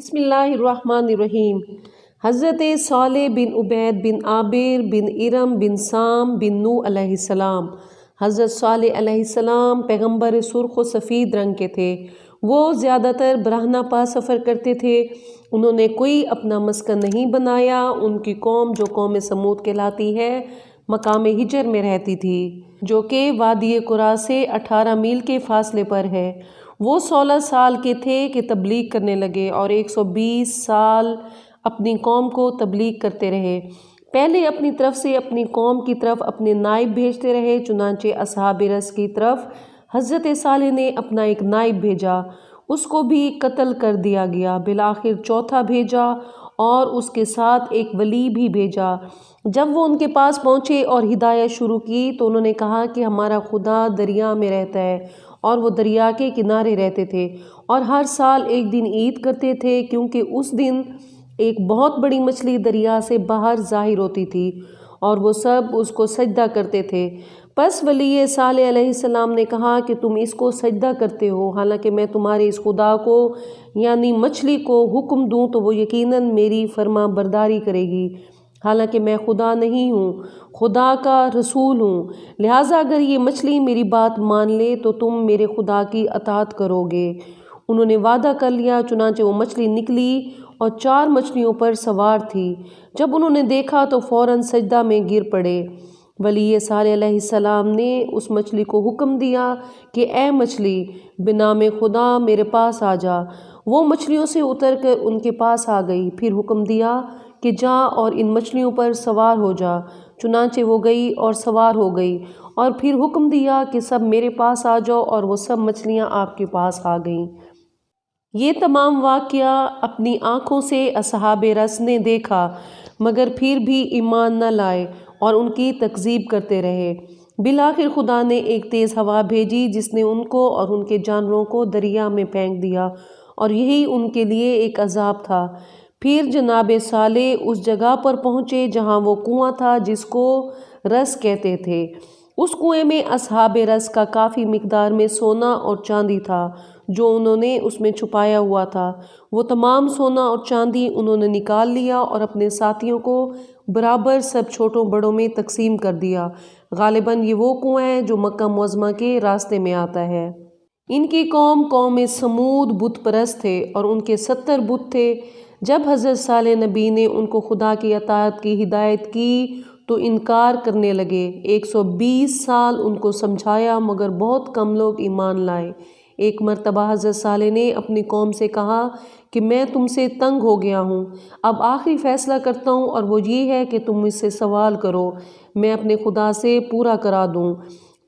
بسم اللہ الرحمن الرحیم۔ حضرت صالح بن عبید بن عابر بن ارم بن سام بن نوح علیہ السلام۔ حضرت صالح علیہ السلام پیغمبر سرخ و سفید رنگ کے تھے۔ وہ زیادہ تر برہنہ پا سفر کرتے تھے۔ انہوں نے کوئی اپنا مسکن نہیں بنایا۔ ان کی قوم جو قوم سمود کہلاتی ہے مقام ہجر میں رہتی تھی، جو کہ وادی قرا سے 18 میل کے فاصلے پر ہے۔ وہ 16 سال کے تھے کہ تبلیغ کرنے لگے اور 120 سال اپنی قوم کو تبلیغ کرتے رہے۔ پہلے اپنی طرف سے اپنی قوم کی طرف اپنے نائب بھیجتے رہے، چنانچہ اصحاب رس کی طرف حضرت صالح نے اپنا ایک نائب بھیجا، اس کو بھی قتل کر دیا گیا۔ بالآخر چوتھا بھیجا اور اس کے ساتھ ایک ولی بھی بھیجا۔ جب وہ ان کے پاس پہنچے اور ہدایت شروع کی تو انہوں نے کہا کہ ہمارا خدا دریا میں رہتا ہے، اور وہ دریا کے کنارے رہتے تھے اور ہر سال ایک دن عید کرتے تھے، کیونکہ اس دن ایک بہت بڑی مچھلی دریا سے باہر ظاہر ہوتی تھی اور وہ سب اس کو سجدہ کرتے تھے۔ پس ولی صالح علیہ السلام نے کہا کہ تم اس کو سجدہ کرتے ہو، حالانکہ میں تمہارے اس خدا کو یعنی مچھلی کو حکم دوں تو وہ یقیناً میری فرما برداری کرے گی، حالانکہ میں خدا نہیں ہوں، خدا کا رسول ہوں۔ لہٰذا اگر یہ مچھلی میری بات مان لے تو تم میرے خدا کی اطاعت کرو گے۔ انہوں نے وعدہ کر لیا، چنانچہ وہ مچھلی نکلی اور 4 مچھلیوں پر سوار تھی۔ جب انہوں نے دیکھا تو فوراً سجدہ میں گر پڑے۔ ولی صالح علیہ السلام نے اس مچھلی کو حکم دیا کہ اے مچھلی، بنام خدا میرے پاس آ جا۔ وہ مچھلیوں سے اتر کر ان کے پاس آ گئی۔ پھر حکم دیا کہ جا اور ان مچھلیوں پر سوار ہو جا۔ چنانچہ وہ گئی اور سوار ہو گئی، اور پھر حکم دیا کہ سب میرے پاس آ جاؤ، اور وہ سب مچھلیاں آپ کے پاس آ گئیں۔ یہ تمام واقعہ اپنی آنکھوں سے اصحاب رس نے دیکھا، مگر پھر بھی ایمان نہ لائے اور ان کی تکذیب کرتے رہے۔ بالآخر خدا نے ایک تیز ہوا بھیجی جس نے ان کو اور ان کے جانوروں کو دریا میں پھینک دیا، اور یہی ان کے لیے ایک عذاب تھا۔ پھر جناب صالح اس جگہ پر پہنچے جہاں وہ کنواں تھا جس کو رس کہتے تھے۔ اس کنویں میں اصحاب رس کا کافی مقدار میں سونا اور چاندی تھا جو انہوں نے اس میں چھپایا ہوا تھا۔ وہ تمام سونا اور چاندی انہوں نے نکال لیا اور اپنے ساتھیوں کو برابر سب چھوٹوں بڑوں میں تقسیم کر دیا۔ غالباً یہ وہ کنواں ہے جو مکہ معظمہ کے راستے میں آتا ہے۔ ان کی قوم سمود بت پرست تھے اور ان کے 70 بت تھے۔ جب حضرت صالح نبی نے ان کو خدا کی اطاعت کی ہدایت کی تو انکار کرنے لگے۔ 120 سال ان کو سمجھایا مگر بہت کم لوگ ایمان لائے۔ ایک مرتبہ حضرت صالح نے اپنی قوم سے کہا کہ میں تم سے تنگ ہو گیا ہوں، اب آخری فیصلہ کرتا ہوں، اور وہ یہ ہے کہ تم مجھ سے سوال کرو، میں اپنے خدا سے پورا کرا دوں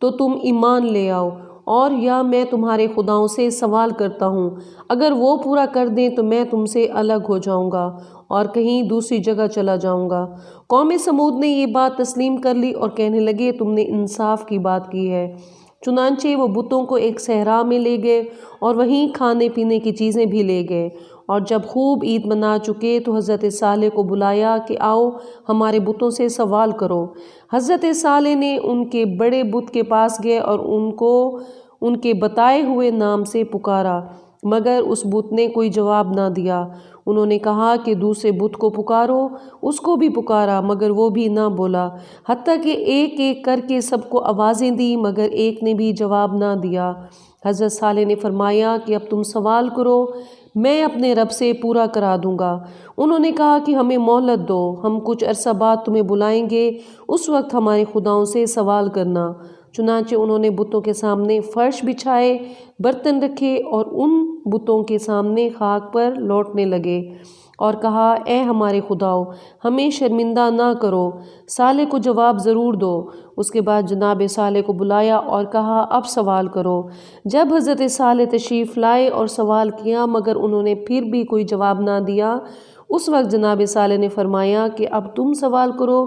تو تم ایمان لے آؤ، اور یا میں تمہارے خداؤں سے سوال کرتا ہوں، اگر وہ پورا کر دیں تو میں تم سے الگ ہو جاؤں گا اور کہیں دوسری جگہ چلا جاؤں گا۔ قوم سمود نے یہ بات تسلیم کر لی اور کہنے لگے تم نے انصاف کی بات کی ہے۔ چنانچہ وہ بتوں کو ایک صحرا میں لے گئے اور وہیں کھانے پینے کی چیزیں بھی لے گئے، اور جب خوب عید منا چکے تو حضرت صالح کو بلایا کہ آؤ ہمارے بتوں سے سوال کرو۔ حضرت صالح نے ان کے بڑے بت کے پاس گئے اور ان کو ان کے بتائے ہوئے نام سے پکارا، مگر اس بت نے کوئی جواب نہ دیا۔ انہوں نے کہا کہ دوسرے بت کو پکارو، اس کو بھی پکارا مگر وہ بھی نہ بولا، حتیٰ کہ ایک ایک کر کے سب کو آوازیں دی مگر ایک نے بھی جواب نہ دیا۔ حضرت صالح نے فرمایا کہ اب تم سوال کرو، میں اپنے رب سے پورا کرا دوں گا۔ انہوں نے کہا کہ ہمیں مہلت دو، ہم کچھ عرصہ بعد تمہیں بلائیں گے، اس وقت ہمارے خداؤں سے سوال کرنا۔ چنانچہ انہوں نے بتوں کے سامنے فرش بچھائے، برتن رکھے اور ان بتوں کے سامنے خاک پر لوٹنے لگے اور کہا اے ہمارے خداؤ، ہمیں شرمندہ نہ کرو، صالح کو جواب ضرور دو۔ اس کے بعد جناب صالح کو بلایا اور کہا اب سوال کرو۔ جب حضرت صالح تشریف لائے اور سوال کیا مگر انہوں نے پھر بھی کوئی جواب نہ دیا، اس وقت جناب صالح نے فرمایا کہ اب تم سوال کرو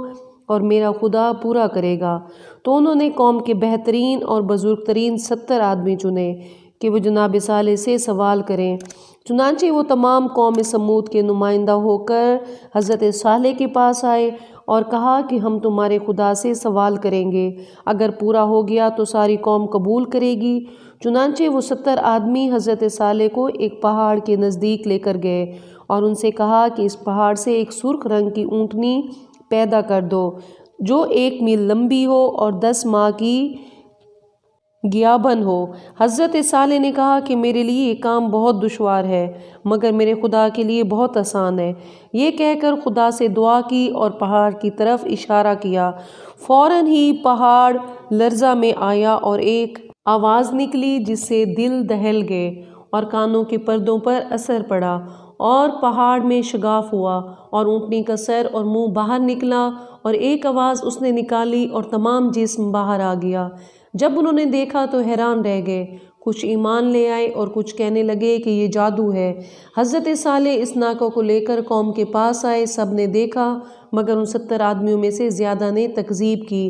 اور میرا خدا پورا کرے گا۔ تو انہوں نے قوم کے بہترین اور بزرگ ترین 70 آدمی چنے کہ وہ جناب صالح سے سوال کریں۔ چنانچہ وہ تمام قوم سمود کے نمائندہ ہو کر حضرت صالح کے پاس آئے اور کہا کہ ہم تمہارے خدا سے سوال کریں گے، اگر پورا ہو گیا تو ساری قوم قبول کرے گی، چنانچہ وہ 70 آدمی حضرت صالح کو ایک پہاڑ کے نزدیک لے کر گئے اور ان سے کہا کہ اس پہاڑ سے ایک سرخ رنگ کی اونٹنی پیدا کر دو جو 1 میل لمبی ہو اور 10 ماہ کی گیابن ہو۔ حضرت صالح نے کہا کہ میرے لیے یہ کام بہت دشوار ہے مگر میرے خدا کے لیے بہت آسان ہے۔ یہ کہہ کر خدا سے دعا کی اور پہاڑ کی طرف اشارہ کیا۔ فوراً ہی پہاڑ لرزہ میں آیا اور ایک آواز نکلی جس سے دل دہل گئے اور کانوں کے پردوں پر اثر پڑا اور پہاڑ میں شگاف ہوا اور اونٹنی کا سر اور منہ باہر نکلا اور ایک آواز اس نے نکالی اور تمام جسم باہر آ گیا۔ جب انہوں نے دیکھا تو حیران رہ گئے، کچھ ایمان لے آئے اور کچھ کہنے لگے کہ یہ جادو ہے۔ حضرت صالح اس ناکہ کو لے کر قوم کے پاس آئے، سب نے دیکھا مگر ان 70 آدمیوں میں سے زیادہ نے تکذیب کی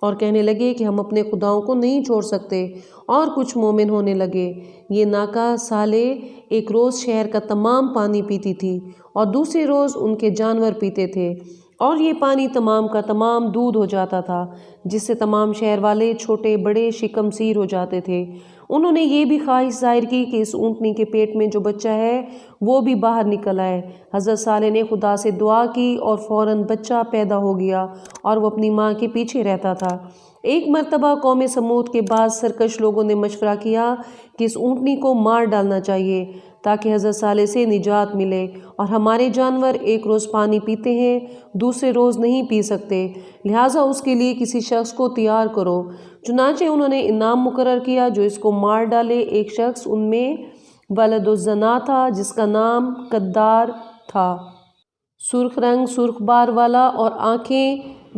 اور کہنے لگے کہ ہم اپنے خداؤں کو نہیں چھوڑ سکتے، اور کچھ مومن ہونے لگے۔ یہ ناکہ صالح ایک روز شہر کا تمام پانی پیتی تھی اور دوسرے روز ان کے جانور پیتے تھے، اور یہ پانی تمام کا تمام دودھ ہو جاتا تھا جس سے تمام شہر والے چھوٹے بڑے شکم سیر ہو جاتے تھے۔ انہوں نے یہ بھی خواہش ظاہر کی کہ اس اونٹنی کے پیٹ میں جو بچہ ہے وہ بھی باہر نکل آئے۔ حضرت صالح نے خدا سے دعا کی اور فوراً بچہ پیدا ہو گیا اور وہ اپنی ماں کے پیچھے رہتا تھا۔ ایک مرتبہ قوم سمود کے بعض سرکش لوگوں نے مشورہ کیا کہ اس اونٹنی کو مار ڈالنا چاہیے تاکہ حضرت صالح سے نجات ملے، اور ہمارے جانور ایک روز پانی پیتے ہیں دوسرے روز نہیں پی سکتے، لہٰذا اس کے لیے کسی شخص کو تیار کرو۔ چنانچہ انہوں نے انعام مقرر کیا جو اس کو مار ڈالے۔ ایک شخص ان میں ولد الزنا تھا جس کا نام قدار تھا، سرخ رنگ سرخ بار والا اور آنکھیں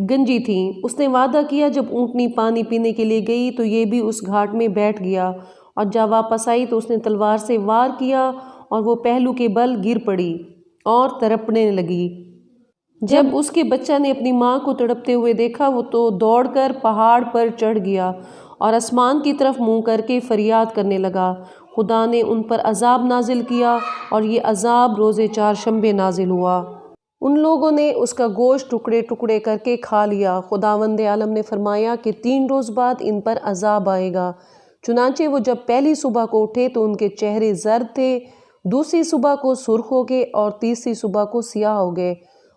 گنجی تھیں۔ اس نے وعدہ کیا جب اونٹنی پانی پینے کے لیے گئی تو یہ بھی اس گھاٹ میں بیٹھ گیا، اور جب واپس آئی تو اس نے تلوار سے وار کیا اور وہ پہلو کے بل گر پڑی اور تڑپنے لگی۔ جب اس کے بچہ نے اپنی ماں کو تڑپتے ہوئے دیکھا وہ تو دوڑ کر پہاڑ پر چڑھ گیا اور آسمان کی طرف منہ کر کے فریاد کرنے لگا۔ خدا نے ان پر عذاب نازل کیا اور یہ عذاب روز چہارشنبے نازل ہوا۔ ان لوگوں نے اس کا گوشت ٹکڑے ٹکڑے کر کے کھا لیا۔ خداوند عالم نے فرمایا کہ 3 روز بعد ان پر عذاب آئے گا۔ چنانچہ وہ جب پہلی صبح کو اٹھے تو ان کے چہرے زرد تھے، دوسری صبح کو سرخ ہو گئے اور تیسری صبح کو سیاہ ہو گئے،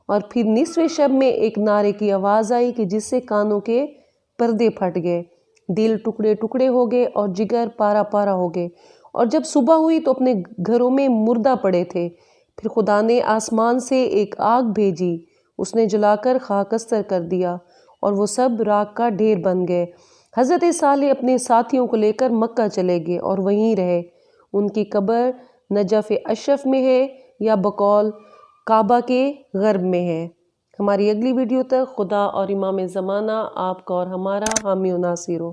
اور پھر نصف شب میں ایک نعرے کی آواز آئی کہ جس سے کانوں کے پردے پھٹ گئے، دل ٹکڑے ٹکڑے ہو گئے اور جگر پارا پارا ہو گئے، اور جب صبح ہوئی تو اپنے گھروں میں مردہ پڑے تھے۔ پھر خدا نے آسمان سے ایک آگ بھیجی، اس نے جلا کر خاکستر کر دیا اور وہ سب راکھ کا ڈھیر بن گئے۔ حضرت صالح اپنے ساتھیوں کو لے کر مکہ چلے گئے اور وہیں رہے۔ ان کی قبر نجف اشرف میں ہے یا بقول کعبہ کے غرب میں ہے۔ ہماری اگلی ویڈیو تک خدا اور امام زمانہ آپ کا اور ہمارا حامی و ناصر ہو۔